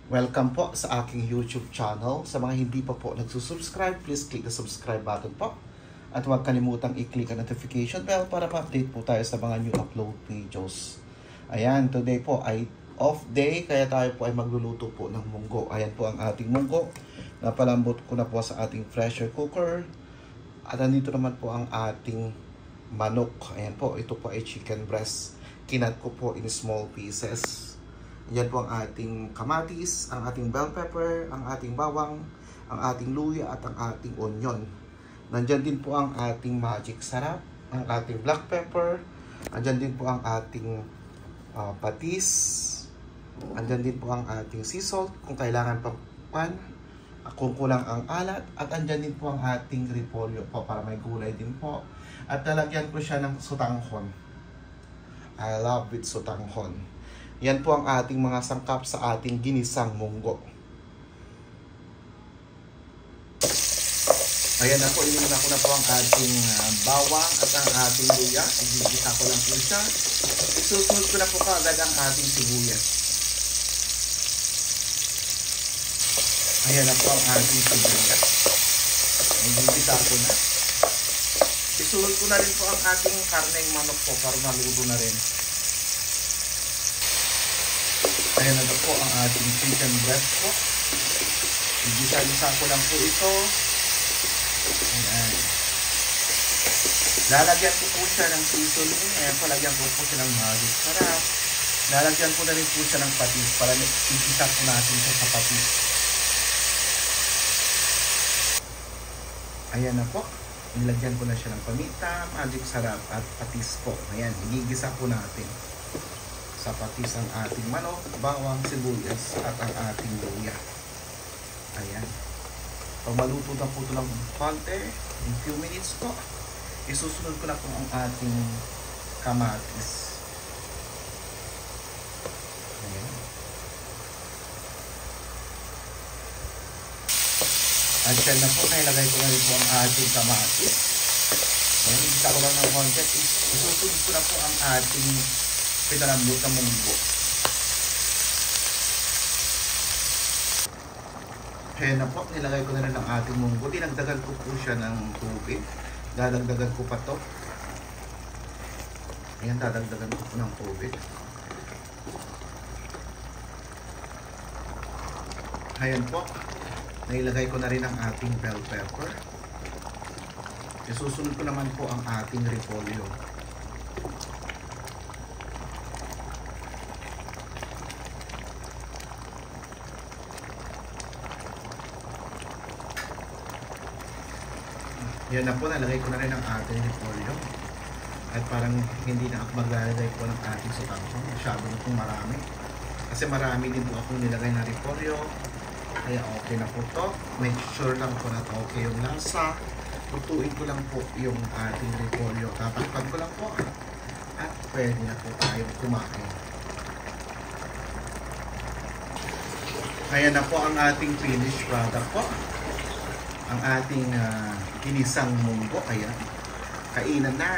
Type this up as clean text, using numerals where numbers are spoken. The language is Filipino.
Welcome po sa aking YouTube channel. Sa mga hindi pa po nagsusubscribe, please click the subscribe button po. At huwag kalimutang i-click ang notification bell para ma-update po tayo sa mga new upload videos. Ayan, today po ay off day, kaya tayo po ay magluluto po ng munggo. Ayan po ang ating munggo. Napalambot ko na po sa ating pressure cooker. At nandito naman po ang ating manok. Ayan po, ito po ay chicken breast. Kinat ko po in small pieces. Yan po ang ating kamatis, ang ating bell pepper, ang ating bawang, ang ating luya at ang ating onion. Nandyan din po ang ating magic sarap, ang ating black pepper. Nandyan din po ang ating patis. Nandyan din po ang ating sea salt kung kailangan pang pan, kung kulang ang alat. At nandyan din po ang ating repolyo po para may gulay din po. At lalagyan ko siya ng sutanghon. I love with sutanghon. Yan po ang ating mga sangkap sa ating ginisang munggo. Ayan na po, inuna ko na po ang ating bawang at ang ating luya. Igigisa ko lang po siya. Isusunod ko na po kaagad ang ating sibuyas. Ayan na po ang ating sibuyas. Igigisa ko na. Isunod ko na rin po ang ating karneng manok po para maluto na rin. Ayan na po ang ating chicken breast po. Igisa-gisa ko lang po ito. Ayan. Lalagyan ko po siya ng seasoning. Ayan po, lagyan ko po siya ng magic sarap. Lalagyan ko na rin po siya ng patis para igisa po natin siya sa patis. Ayan na po. Nilagyan ko na siya ng paminta, magic sarap at patis po. Ayan, igigisa po natin sa patis ang ating manok, bawang, sibuyas at ang ating luya. Ayan. Pag maluto na po ito ng konti, in few minutes po, isusunod ko na po ang ating kamatis. Ayan. At yan na po, nailagay ko na rin po ang ating kamatis. Ayan, igisa ko lang ng konti. Isusunod ko na po ang ating pinalambot na munggo. Ayan na po, nilagay ko na rin ang ating munggo. Dinagdagan ko po siya ng tubig. Dadagdagan ko pa to. Ayan, dadagdagan ko po ng tubig. Ayan po, nailagay ko na rin ang ating bell pepper. Isusunod ko naman po ang ating repolyo. Yan na po, nalagay ko na rin ang ating repolyo. At parang hindi na ako maglalagay po ng ating sutanghon. Masyado na pong marami. Kasi marami din po akong nilagay na repolyo. Kaya okay na po to. Make sure lang po na okay yung lasa. Lutuin ko lang po yung ating repolyo. Tatakpan ko lang po. At pwede na po tayong kumain. Ayan na po ang ating finished product po. Ang ating ginisang munggo. Ayan. Kainan na!